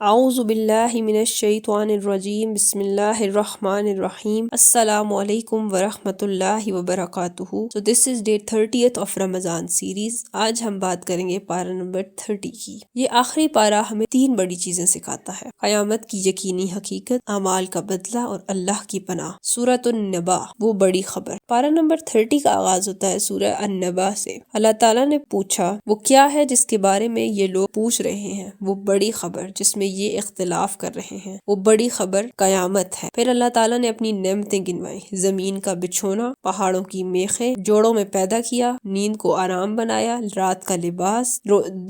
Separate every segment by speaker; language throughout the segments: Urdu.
Speaker 1: اعوذ باللہ من الشیطان الرجیم بسم اللہ الرحمن الرحیم السلام علیکم ورحمۃ اللہ وبرکاتہ. So this is day 30th of Ramadan series. آج ہم بات کریں گے پارہ نمبر 30 کی. یہ آخری پارہ ہمیں 3 بڑی چیزیں سکھاتا ہے: قیامت کی یقینی حقیقت، اعمال کا بدلہ اور اللہ کی پناہ. سورۃ النبا، وہ بڑی خبر. پارہ نمبر 30 کا آغاز ہوتا ہے سورہ النبا سے. اللہ تعالیٰ نے پوچھا وہ کیا ہے جس کے بارے میں یہ لوگ پوچھ رہے ہیں؟ وہ بڑی خبر جس میں یہ اختلاف کر رہے ہیں. وہ بڑی خبر قیامت ہے. پھر اللہ تعالیٰ نے اپنی نعمتیں گنوائی: زمین کا بچھونا، پہاڑوں کی میخیں جوڑوں میں پیدا کیا، نیند کو آرام بنایا، رات کا لباس،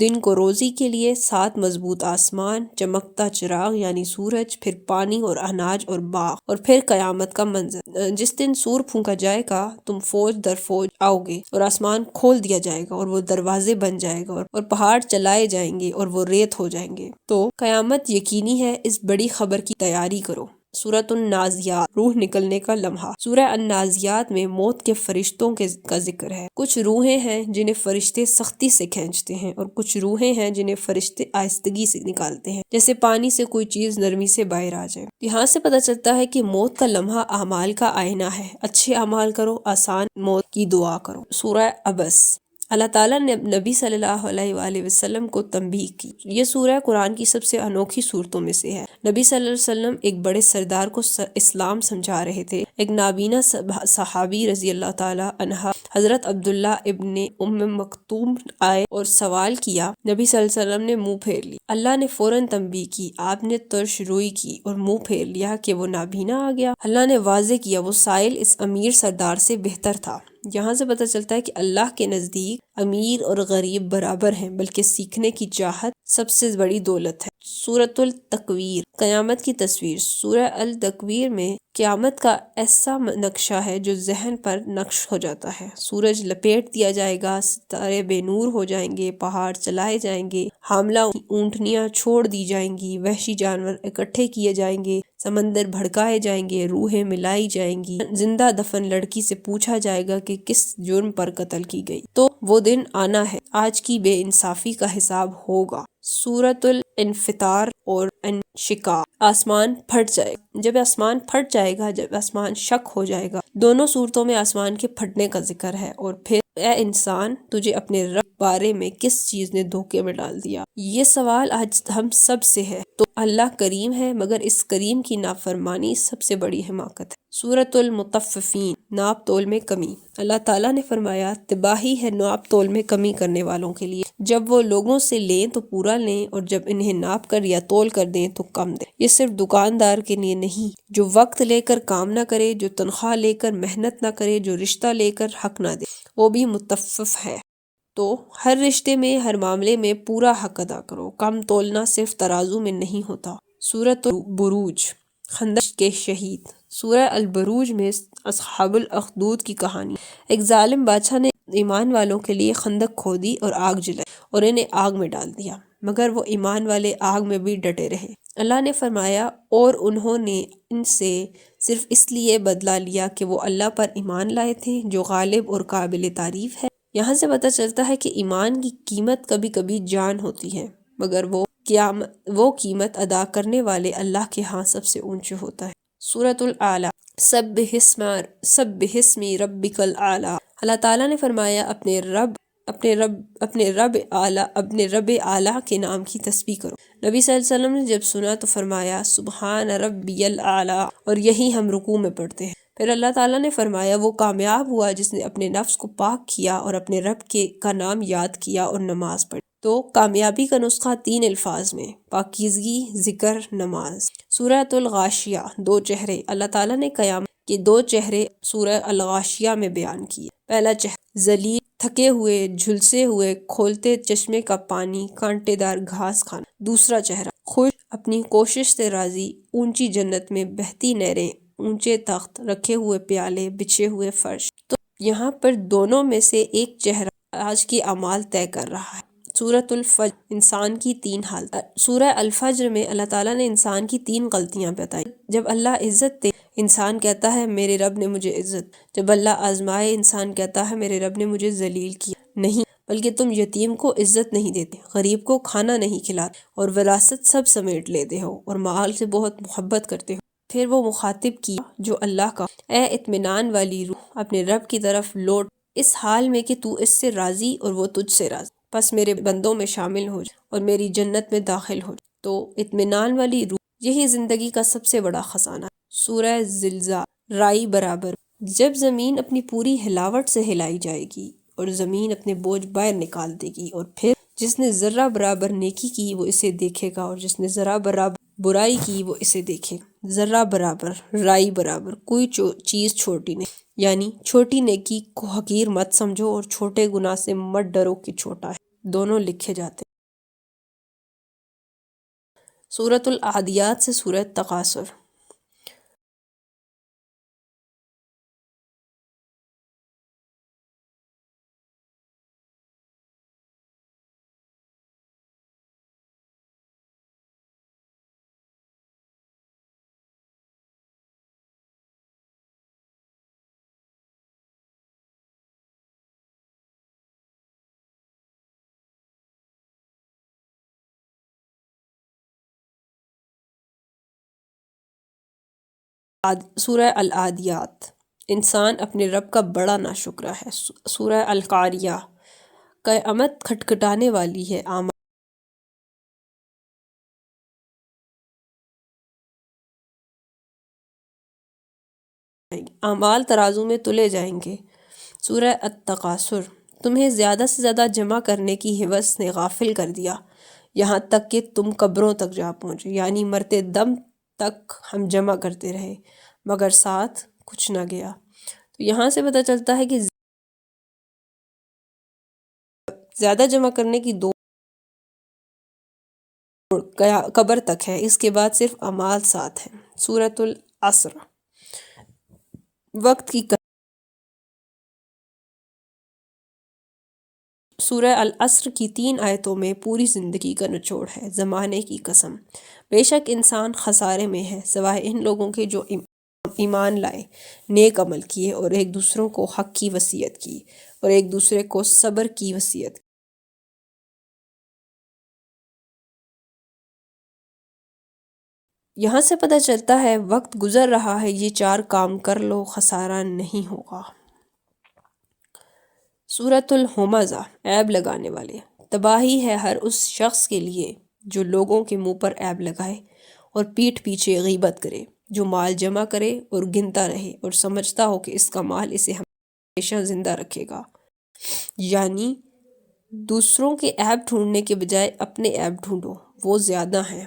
Speaker 1: دن کو روزی کے لیے، 7 مضبوط آسمان، چمکتا چراغ یعنی سورج، پھر پانی اور اناج اور باغ، اور پھر قیامت کا منظر جس دن سور پھونکا جائے گا، تم فوج در فوج آؤ گے اور آسمان کھول دیا جائے گا اور وہ دروازے بن جائے گا اور پہاڑ چلائے جائیں گے اور وہ ریت ہو جائیں گے. تو قیامت یقینی ہے، اس بڑی خبر کی تیاری کرو. سورۃ النازعات، روح نکلنے کا لمحہ. سورہ النازعات میں موت کے فرشتوں کا ذکر ہے. کچھ روحیں ہیں جنہیں فرشتے سختی سے کھینچتے ہیں اور کچھ روحیں ہیں جنہیں فرشتے آہستگی سے نکالتے ہیں، جیسے پانی سے کوئی چیز نرمی سے باہر آ جائے. یہاں سے پتہ چلتا ہے کہ موت کا لمحہ اعمال کا آئینہ ہے. اچھے اعمال کرو، آسان موت کی دعا کرو. سورہ عبس. اللہ تعالیٰ نے نبی صلی اللہ علیہ وآلہ وسلم کو تنبیہ کی. یہ سورہ قرآن کی سب سے انوکھی صورتوں میں سے ہے. نبی صلی اللہ علیہ وسلم ایک بڑے سردار کو اسلام سمجھا رہے تھے. ایک نابینا صحابی رضی اللہ تعالیٰ عنہ حضرت عبداللہ ابن ام مکتوم آئے اور سوال کیا. نبی صلی اللہ علیہ وسلم نے منہ پھیر لی. اللہ نے فوراً تنبیہ کی. آپ نے ترش روئی کی اور منہ پھیر لیا کہ وہ نابینا آ گیا. اللہ نے واضح کیا وہ سائل اس امیر سردار سے بہتر تھا. یہاں سے پتہ چلتا ہے کہ اللہ کے نزدیک امیر اور غریب برابر ہیں، بلکہ سیکھنے کی چاہت سب سے بڑی دولت ہے. سورۃ التکویر، قیامت کی تصویر. سورہ التکویر میں قیامت کا ایسا نقشہ ہے جو ذہن پر نقش ہو جاتا ہے. سورج لپیٹ دیا جائے گا، ستارے بے نور ہو جائیں گے، پہاڑ چلائے جائیں گے، حاملہ اونٹنیاں چھوڑ دی جائیں گی، وحشی جانور اکٹھے کیے جائیں گے، سمندر بھڑکائے جائیں گے، روحیں ملائی جائیں گی، زندہ دفن لڑکی سے پوچھا جائے گا کہ کس جرم پر قتل کی گئی. تو وہ دن آنا ہے، آج کی بے انصافی کا حساب ہوگا. سورۃ الانفطار اور انشقاق. آسمان پھٹ جائے گا. جب آسمان پھٹ جائے گا، جب آسمان شق ہو جائے گا. دونوں صورتوں میں آسمان کے پھٹنے کا ذکر ہے. اور پھر اے انسان، تجھے اپنے رب بارے میں کس چیز نے دھوکے میں ڈال دیا؟ یہ سوال آج ہم سب سے ہے. تو اللہ کریم ہے، مگر اس کریم کی نافرمانی سب سے بڑی حماقت ہے. سورۃ المطففین، ناپ تول میں کمی. اللہ تعالیٰ نے فرمایا تباہی ہے ناپ تول میں کمی کرنے والوں کے لیے. جب وہ لوگوں سے لیں تو پورا لیں اور جب انہیں ناپ کر یا تول کر دیں تو کم دیں. یہ صرف دکاندار کے لیے نہیں، جو وقت لے کر کام نہ کرے، جو تنخواہ لے کر محنت نہ کرے، جو رشتہ لے کر حق نہ دے، وہ بھی متفف ہے. تو ہر رشتے میں، ہر معاملے میں پورا حق ادا کرو. کم تولنا صرف ترازو میں نہیں ہوتا. سورۃ البروج، خندق کے شہید. سورہ البروج میں اصحاب الاخدود کی کہانی. ایک ظالم بادشاہ نے ایمان والوں کے لیے خندق کھودی اور آگ جلائی اور انہیں آگ میں ڈال دیا، مگر وہ ایمان والے آگ میں بھی ڈٹے رہے. اللہ نے فرمایا اور انہوں نے ان سے صرف اس لیے بدلہ لیا کہ وہ اللہ پر ایمان لائے تھے، جو غالب اور قابل تعریف ہے. یہاں سے پتہ چلتا ہے کہ ایمان کی قیمت کبھی کبھی جان ہوتی ہے، مگر وہ قیمت ادا کرنے والے اللہ کے ہاں سب سے اونچے ہوتا ہے. سورۃ الاعلیٰ. سبح اسم ربک الاعلیٰ. اللہ تعالیٰ نے فرمایا اپنے رب اعلیٰ کے نام کی تسبیح کرو. نبی صلی اللہ علیہ وسلم نے جب سنا تو فرمایا سبحان ربی الاعلیٰ، اور یہی ہم رکوع میں پڑھتے ہیں. پھر اللہ تعالیٰ نے فرمایا وہ کامیاب ہوا جس نے اپنے نفس کو پاک کیا اور اپنے رب کا نام یاد کیا اور نماز پڑھی. تو کامیابی کا نسخہ 3 الفاظ میں: پاکیزگی، ذکر، نماز. سورۃ الغاشیہ، 2 چہرے. اللہ تعالیٰ نے قیامت کے 2 چہرے سورہ الغاشیہ میں بیان کیے. پہلا چہرہ ذلیل، تھکے ہوئے، جھلسے ہوئے، کھولتے چشمے کا پانی، کانٹے دار گھاس کھانا. دوسرا چہرہ خوش، اپنی کوشش سے راضی، اونچی جنت میں بہتی نہریں، اونچے تخت، رکھے ہوئے پیالے، بچھے ہوئے فرش. تو یہاں پر دونوں میں سے ایک چہرہ آج کے اعمال طے کر رہا ہے. سورۃ الفجر، انسان کی 3 حالت. سورہ الفجر میں اللہ تعالیٰ نے انسان کی 3 غلطیاں بتائی. جب اللہ عزت دے، انسان کہتا ہے میرے رب نے مجھے عزت. جب اللہ آزمائے، انسان کہتا ہے میرے رب نے مجھے ذلیل کیا. نہیں، بلکہ تم یتیم کو عزت نہیں دیتے، غریب کو کھانا نہیں کھلاتے اور وراثت سب سمیٹ لیتے ہو اور مال سے بہت محبت کرتے ہو۔ پھر وہ مخاطب کیا جو اللہ کا، اے اطمینان والی روح اپنے رب کی طرف لوٹ، اس حال میں کہ تو اس سے راضی اور وہ تجھ سے راضی، پس میرے بندوں میں شامل ہو جا اور میری جنت میں داخل ہو جا۔ تو اطمینان والی روح یہی زندگی کا سب سے بڑا خزانہ ہے۔ سورہ زلزال، رائی برابر۔ جب زمین اپنی پوری ہلاوٹ سے ہلائی جائے گی اور زمین اپنے بوجھ باہر نکال دے گی، اور پھر جس نے ذرہ برابر نیکی کی وہ اسے دیکھے گا اور جس نے ذرہ برابر برائی کی وہ اسے دیکھے گا۔ ذرہ برابر، رائی برابر، کوئی چیز چھوٹی نہیں، یعنی چھوٹی نیکی کو حقیر مت سمجھو اور چھوٹے گناہ سے مت ڈرو کہ چھوٹا ہے، دونوں لکھے جاتے ہیں۔ سورۃ العادیات سے سورۃ تکاثر۔ سورہ العادیات، انسان اپنے رب کا بڑا ناشکرا ہے۔ سورہ القاریہ، قیامت کھٹکھٹانے والی ہے، اعمال ترازو میں تلے جائیں گے۔ سورہ التکاثر، تمہیں زیادہ سے زیادہ جمع کرنے کی ہوس نے غافل کر دیا، یہاں تک کہ تم قبروں تک جا پہنچے، یعنی مرتے دم تک ہم جمع کرتے رہے مگر ساتھ کچھ نہ گیا۔ تو یہاں سے پتہ چلتا ہے کہ زیادہ جمع کرنے کی دو قبر تک ہے، اس کے بعد صرف اعمال ساتھ ہیں۔ سورۃ العصر، وقت کی سورہ العصر کی 3 آیتوں میں پوری زندگی کا نچوڑ ہے۔ زمانے کی قسم، بے شک انسان خسارے میں ہے سوائے ان لوگوں کے جو ایمان لائے، نیک عمل کیے اور ایک دوسروں کو حق کی وصیت کی اور ایک دوسرے کو صبر کی وصیت کی۔ یہاں سے پتہ چلتا ہے وقت گزر رہا ہے، یہ 4 کام کر لو، خسارہ نہیں ہوگا۔ سورۃ الہمزہ، عیب لگانے والے، تباہی ہے ہر اس شخص کے لیے جو لوگوں کے منہ پر عیب لگائے اور پیٹھ پیچھے غیبت کرے، جو مال جمع کرے اور گنتا رہے اور سمجھتا ہو کہ اس کا مال اسے ہمیشہ زندہ رکھے گا، یعنی دوسروں کے عیب ڈھونڈنے کے بجائے اپنے عیب ڈھونڈو، وہ زیادہ ہیں۔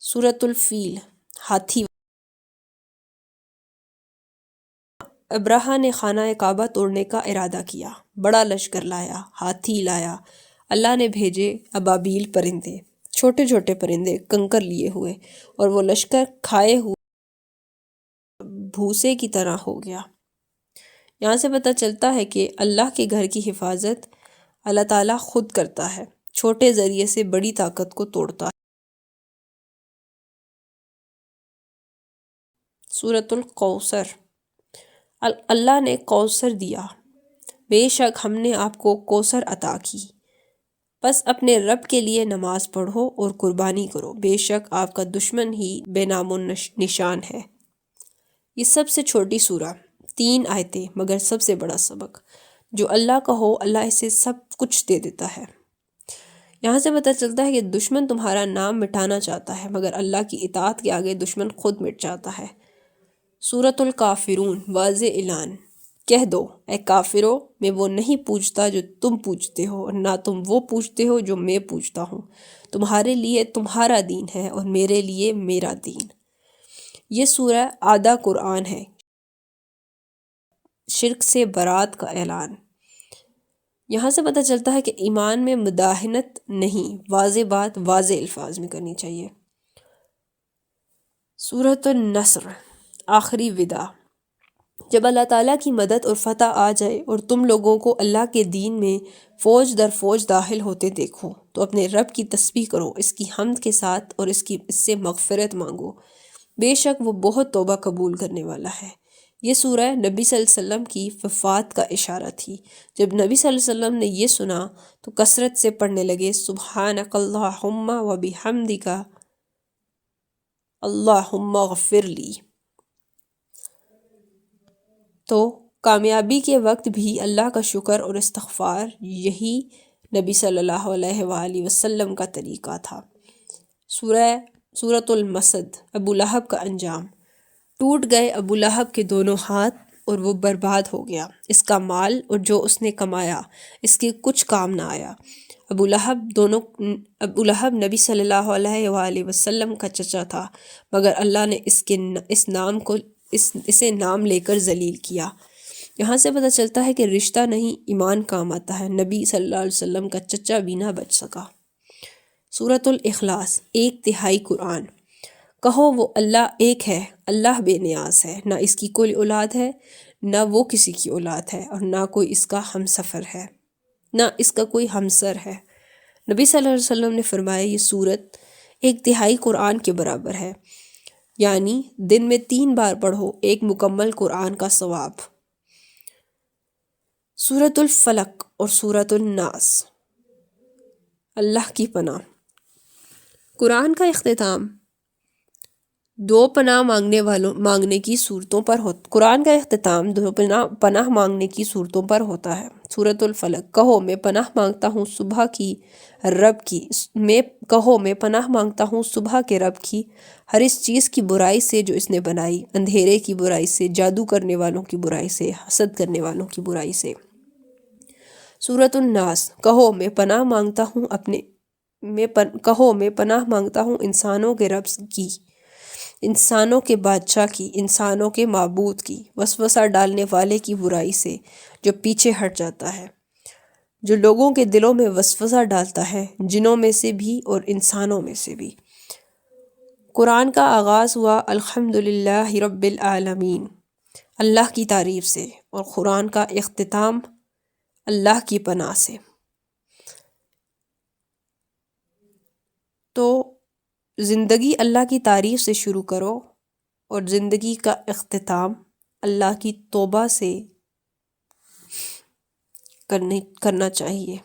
Speaker 1: سورۃ الفیل، ہاتھی۔ ابرہہ نے خانہ کعبہ توڑنے کا ارادہ کیا، بڑا لشکر لایا، ہاتھی لایا، اللہ نے بھیجے ابابیل پرندے، چھوٹے چھوٹے پرندے کنکر لیے ہوئے، اور وہ لشکر کھائے ہوئے بھوسے کی طرح ہو گیا۔ یہاں سے پتہ چلتا ہے کہ اللہ کے گھر کی حفاظت اللہ تعالیٰ خود کرتا ہے، چھوٹے ذریعے سے بڑی طاقت کو توڑتا ہے۔ سورۃ الکوثر، اللہ نے کوثر دیا، بے شک ہم نے آپ کو کوثر عطا کی، بس اپنے رب کے لیے نماز پڑھو اور قربانی کرو، بے شک آپ کا دشمن ہی بے نام و نشان ہے۔ یہ سب سے چھوٹی سورہ، 3 آیتیں، مگر سب سے بڑا سبق، جو اللہ کا ہو اللہ اسے سب کچھ دے دیتا ہے۔ یہاں سے پتہ چلتا ہے کہ دشمن تمہارا نام مٹانا چاہتا ہے مگر اللہ کی اطاعت کے آگے دشمن خود مٹ جاتا ہے۔ سورۃ الکافرون، واضح اعلان، کہہ دو اے کافرو، میں وہ نہیں پوجتا جو تم پوجتے ہو اور نہ تم وہ پوجتے ہو جو میں پوجتا ہوں، تمہارے لیے تمہارا دین ہے اور میرے لیے میرا دین۔ یہ سورہ آدھا قرآن ہے، شرک سے برات کا اعلان۔ یہاں سے پتہ چلتا ہے کہ ایمان میں مداہنت نہیں، واضح بات واضح الفاظ میں کرنی چاہیے۔ سورۃ النصر، آخری وداع، جب اللہ تعالیٰ کی مدد اور فتح آ جائے اور تم لوگوں کو اللہ کے دین میں فوج در فوج داخل ہوتے دیکھو تو اپنے رب کی تسبیح کرو، اس کی حمد کے ساتھ، اور اس سے مغفرت مانگو، بے شک وہ بہت توبہ قبول کرنے والا ہے۔ یہ سورہ نبی صلی اللہ علیہ وسلم کی وفات کا اشارہ تھی۔ جب نبی صلی اللہ علیہ وسلم نے یہ سنا تو کثرت سے پڑھنے لگے سبحانک اللہم و بحمدک اللہم اغفر لی۔ تو کامیابی کے وقت بھی اللہ کا شکر اور استغفار، یہی نبی صلی اللہ علیہ وآلہ وسلم کا طریقہ تھا۔ سورۃ المسد، ابو لہب کا انجام۔ ٹوٹ گئے ابو لہب کے دونوں ہاتھ اور وہ برباد ہو گیا، اس کا مال اور جو اس نے کمایا اس کے کچھ کام نہ آیا۔ ابو لہب نبی صلی اللہ علیہ وآلہ وسلم کا چچا تھا، مگر اللہ نے اسے نام لے کر ذلیل کیا۔ یہاں سے پتہ چلتا ہے کہ رشتہ نہیں ایمان کام آتا ہے۔ نبی صلی اللہ علیہ وسلم کا چچا بھی نہ بچ سکا۔ سورۃ الاخلاص، 1/3 قرآن۔ کہو وہ اللہ ایک ہے، اللہ بے نیاز ہے، نہ اس کی کوئی اولاد ہے، نہ وہ کسی کی اولاد ہے، اور نہ کوئی اس کا ہمسفر ہے، نہ اس کا کوئی ہمسر ہے۔ نبی صلی اللہ علیہ وسلم نے فرمایا یہ سورت 1/3 قرآن کے برابر ہے، یعنی دن میں 3 بار پڑھو، ایک مکمل قرآن کا ثواب۔ سورۃ الفلق اور سورۃ الناس، اللہ کی پناہ۔ قرآن کا اختتام دو پناہ مانگنے کی صورتوں پر ہوتا ہے۔ سورۃ الفلق، کہو میں پناہ مانگتا ہوں صبح کے رب کی، ہر اس چیز کی برائی سے جو اس نے بنائی، اندھیرے کی برائی سے، جادو کرنے والوں کی برائی سے، حسد کرنے والوں کی برائی سے۔ سورۃ الناس، کہو میں پناہ مانگتا ہوں انسانوں کے رب کی، انسانوں کے بادشاہ کی، انسانوں کے معبود کی، وسوسہ ڈالنے والے کی برائی سے جو پیچھے ہٹ جاتا ہے، جو لوگوں کے دلوں میں وسوسہ ڈالتا ہے، جنوں میں سے بھی اور انسانوں میں سے بھی۔ قرآن کا آغاز ہوا الحمدللہ رب العالمین، اللہ کی تعریف سے، اور قرآن کا اختتام اللہ کی پناہ سے۔ تو زندگی اللہ کی تعریف سے شروع کرو اور زندگی کا اختتام اللہ کی توبہ سے کرنا چاہیے۔